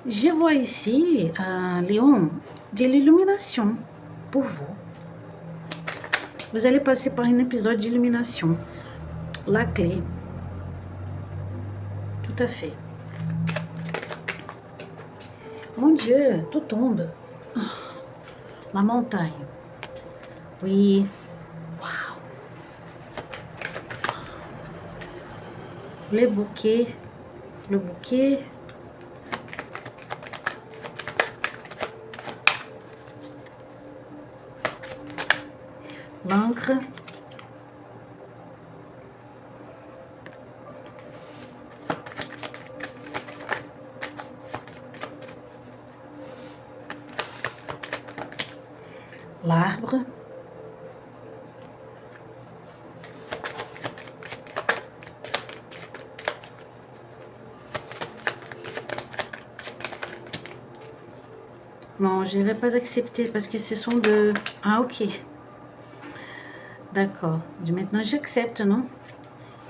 Je vois ici, Léon, de l'illumination pour vous. Vous allez passer par un épisode d'illumination. La clé. Tout à fait. Mon Dieu, tout tombe. La montagne. Oui. Waouh. Le bouquet. Le bouquet. L'encre. L'arbre. Non, je ne vais pas accepter parce que ce sont de... Ah, ok. D'accord. Maintenant, j'accepte, non?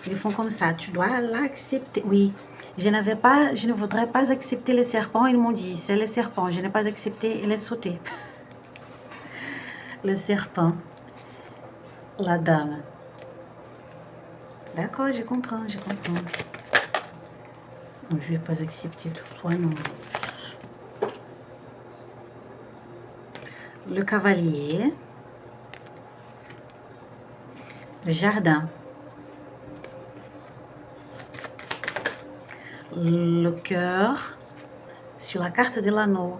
Ils font comme ça. Tu dois l'accepter. Oui. Je ne voudrais pas accepter les serpents. Ils m'ont dit, c'est les serpents. Je n'ai pas accepté et les sauter. Le serpent. La dame. D'accord, je comprends, je comprends. Non, je ne vais pas accepter toi, non. Le cavalier. Le jardin. le cœur sur la carte de l'anneau.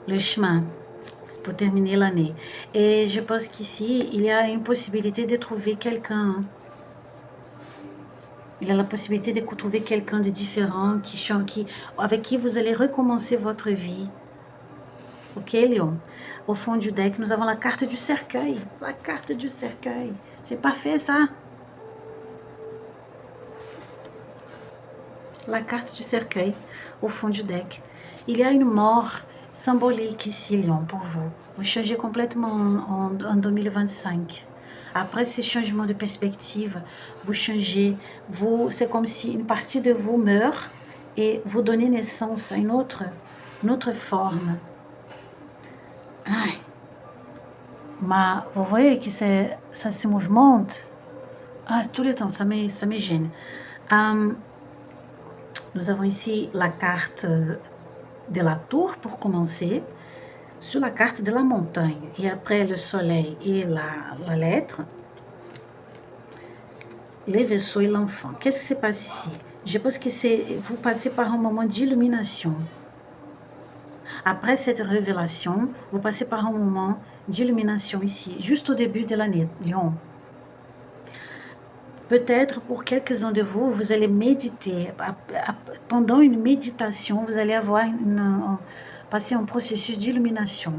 Le chemin pour terminer l'année. Et je pense qu'ici, il y a une possibilité de trouver quelqu'un. Il y a la possibilité de trouver quelqu'un de différent avec qui vous allez recommencer votre vie. Ok, Lion? Au fond du deck, nous avons la carte du cercueil. La carte du cercueil. C'est parfait, ça? La carte du cercueil au fond du deck. Il y a une mort symbolique ici, Lion, pour vous. Vous changez complètement en 2025. Après ces changements de perspective, vous changez. C'est comme si une partie de vous meurt et vous donnez naissance à une autre forme. Ai. Mais vous voyez que ça se mouvemente. Ah, tout le temps, ça me gêne. Nous avons ici la carte de la tour pour commencer, sur la carte de la montagne, et après le soleil et la lettre, les vaisseaux et l'enfant. Qu'est-ce qui se passe ici? Je pense que vous passez par un moment d'illumination. Après cette révélation, vous passez par un moment d'illumination ici, juste au début de l'année, Lion. Peut-être pour quelques-uns de vous, vous allez méditer. Pendant une méditation, vous allez avoir passer un processus d'illumination.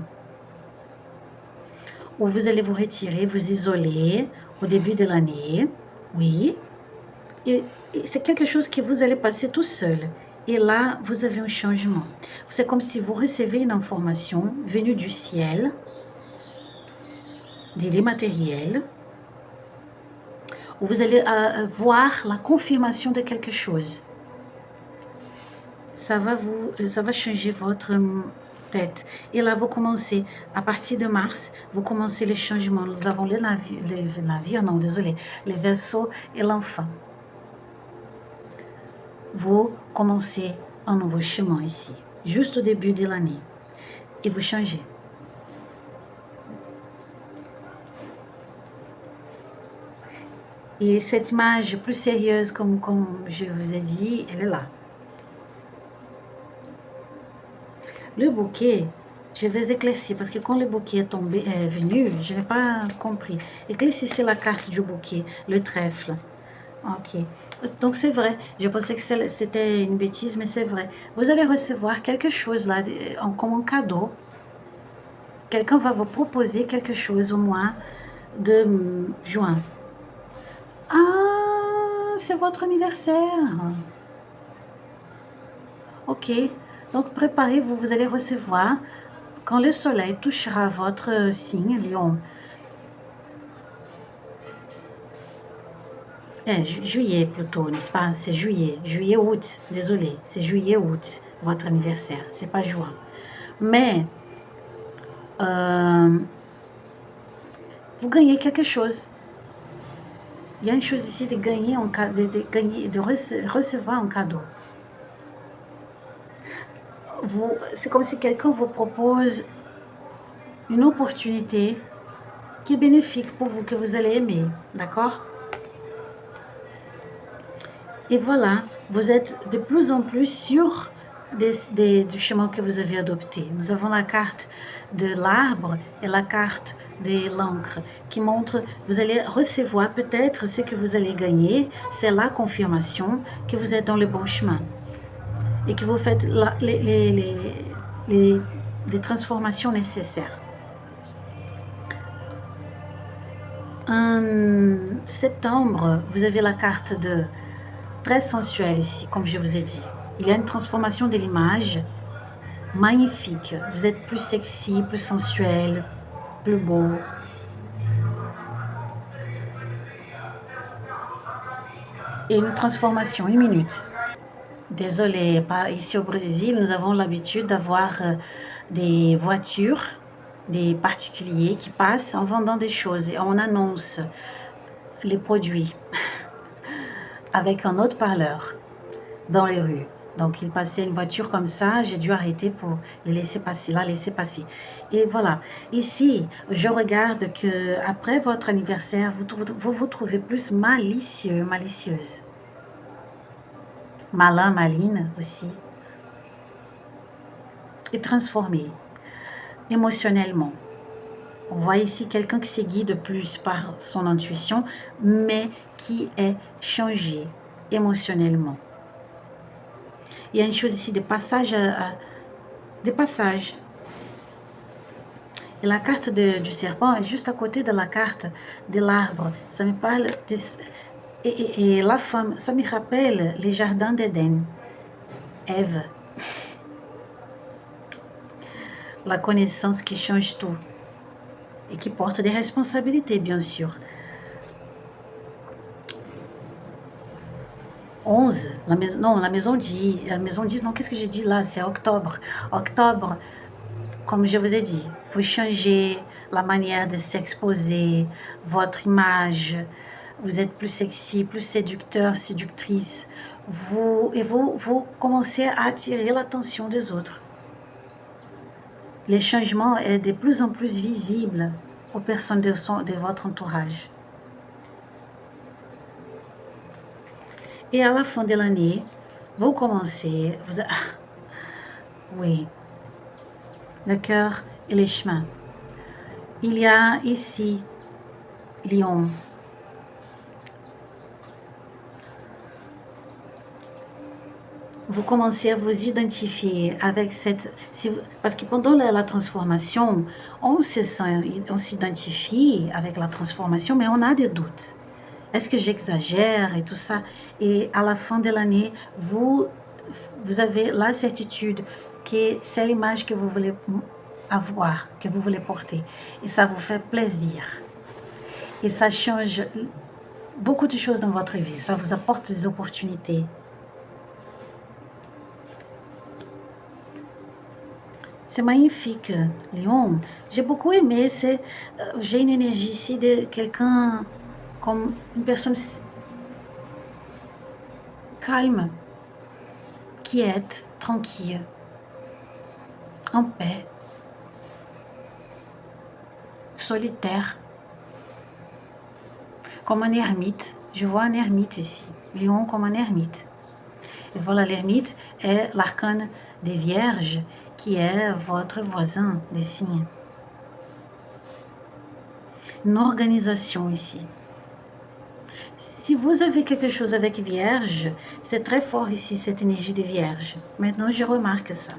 Où vous allez vous retirer, vous isoler au début de l'année. Oui. Et c'est quelque chose que vous allez passer tout seul. Et là, vous avez un changement. C'est comme si vous recevez une information venue du ciel, de l'immatériel, où vous allez voir la confirmation de quelque chose. Ça va changer votre tête. Et là, vous commencez, à partir de mars, vous commencez les changements. Nous avons les vaisseaux et l'enfant. Vous commencez un nouveau chemin ici, juste au début de l'année. Et vous changez. Et cette image plus sérieuse, comme je vous ai dit, elle est là. Le bouquet, je vais éclaircir, parce que quand le bouquet est venu, je n'ai pas compris. Éclaircissez la carte du bouquet, le trèfle. Ok. Donc c'est vrai, je pensais que c'était une bêtise, mais c'est vrai. Vous allez recevoir quelque chose là, comme un cadeau. Quelqu'un va vous proposer quelque chose au mois de juin. Ah, c'est votre anniversaire. Ok, donc préparez-vous, vous allez recevoir, quand le soleil touchera votre signe, Lion, juillet plutôt, n'est-ce pas? C'est juillet, août, désolé, c'est juillet, août, votre anniversaire, c'est pas juin. Mais, vous gagnez quelque chose. Il y a une chose ici de gagner, de recevoir un cadeau. C'est comme si quelqu'un vous propose une opportunité qui est bénéfique pour vous, que vous allez aimer, d'accord? Et voilà, vous êtes de plus en plus sûr du chemin que vous avez adopté. Nous avons la carte de l'arbre et la carte de l'encre qui montre, vous allez recevoir peut-être ce que vous allez gagner, c'est la confirmation que vous êtes dans le bon chemin et que vous faites les transformations nécessaires. En septembre, vous avez la carte de très sensuelle ici, comme je vous ai dit. Il y a une transformation de l'image magnifique. Vous êtes plus sexy, plus sensuel, plus beau. Et une transformation, une minute. Désolée, ici au Brésil, nous avons l'habitude d'avoir des voitures, des particuliers qui passent en vendant des choses et on annonce les produits avec un haut-parleur dans les rues. Donc, il passait une voiture comme ça, j'ai dû arrêter pour le laisser passer, la laisser passer. Et voilà. Ici, je regarde que après votre anniversaire, vous vous trouvez plus malicieux, malicieuse. Malin, maline aussi. Et transformé émotionnellement. On voit ici quelqu'un qui se guide plus par son intuition, mais qui est changé émotionnellement. Il y a une chose ici, des passages, des passages. Et la carte du serpent est juste à côté de la carte de l'arbre. Ça me parle de... Et la femme, ça me rappelle les jardins d'Éden. Ève. La connaissance qui change tout. Et qui porte des responsabilités, bien sûr. 11, la maison 10, non, qu'est-ce que j'ai dit là? C'est octobre. Octobre, comme je vous ai dit, vous changez la manière de s'exposer, votre image, vous êtes plus sexy, plus séducteur, séductrice, vous commencez à attirer l'attention des autres. Le changement est de plus en plus visible aux personnes de votre entourage. Et à la fin de l'année, vous commencez, oui, le cœur et les chemins. Il y a ici, Lion. Vous commencez à vous identifier avec cette... parce que pendant la transformation, on s'identifie avec la transformation, mais on a des doutes. Est-ce que j'exagère et tout ça? Et à la fin de l'année, vous avez la certitude que c'est l'image que vous voulez avoir, que vous voulez porter. Et ça vous fait plaisir. Et ça change beaucoup de choses dans votre vie. Ça vous apporte des opportunités. C'est magnifique, Lion. J'ai beaucoup aimé. J'ai une énergie ici de quelqu'un comme une personne calme, quiète, tranquille, en paix, solitaire, comme un ermite. Je vois un ermite ici, Lion comme un ermite. Et voilà, l'ermite est l'arcane des vierges, qui est votre voisin des signes. Une organisation ici. Si vous avez quelque chose avec Vierge, c'est très fort ici, cette énergie de Vierge. Maintenant, je remarque ça.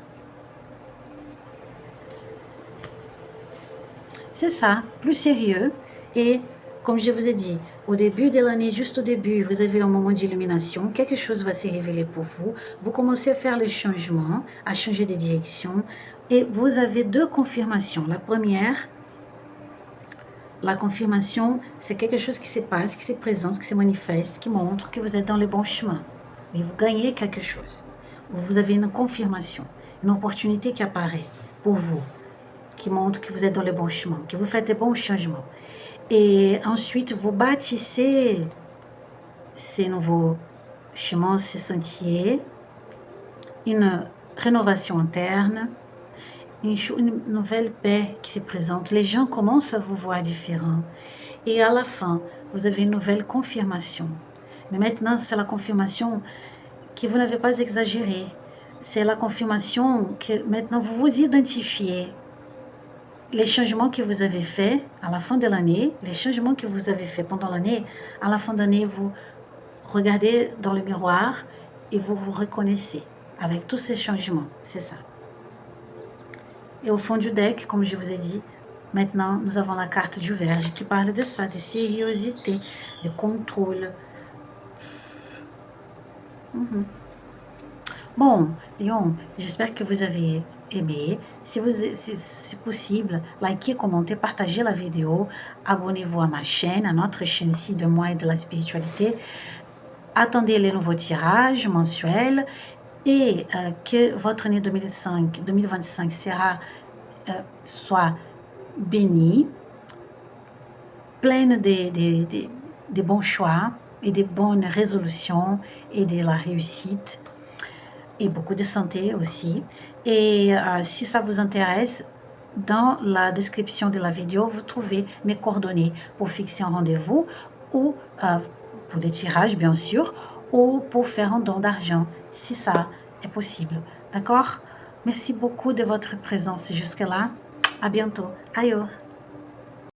C'est ça, plus sérieux. Et comme je vous ai dit, au début de l'année, juste au début, vous avez un moment d'illumination. Quelque chose va se révéler pour vous. Vous commencez à faire les changements, à changer de direction. Et vous avez deux confirmations. La première... La confirmation, c'est quelque chose qui se passe, qui se présente, qui se manifeste, qui montre que vous êtes dans le bon chemin. Et vous gagnez quelque chose. Vous avez une confirmation, une opportunité qui apparaît pour vous, qui montre que vous êtes dans le bon chemin, que vous faites des bons changements. Et ensuite, vous bâtissez ces nouveaux chemins, ces sentiers, une rénovation interne, une nouvelle paix qui se présente. Les gens commencent à vous voir différents. Et à la fin, vous avez une nouvelle confirmation. Mais maintenant, c'est la confirmation que vous n'avez pas exagéré. C'est la confirmation que maintenant vous vous identifiez. Les changements que vous avez faits à la fin de l'année, les changements que vous avez faits pendant l'année, à la fin de l'année, vous regardez dans le miroir et vous vous reconnaissez avec tous ces changements. C'est ça. Et au fond du deck, comme je vous ai dit, maintenant, nous avons la carte du Vierge qui parle de ça, de sérieuxité, de contrôle. Bon, Lion, j'espère que vous avez aimé. Si c'est possible, likez, commentez, partagez la vidéo. Abonnez-vous à ma chaîne, à notre chaîne ici de moi et de la spiritualité. Attendez les nouveaux tirages mensuels. Et que votre année 2025 soit bénie, pleine de bons choix et de bonnes résolutions et de la réussite. et beaucoup de santé aussi. Et si ça vous intéresse, dans la description de la vidéo, vous trouvez mes coordonnées pour fixer un rendez-vous ou pour des tirages, bien sûr, ou pour faire un don d'argent, si ça est possible. D'accord? Merci beaucoup de votre présence jusque-là. À bientôt. Aïe.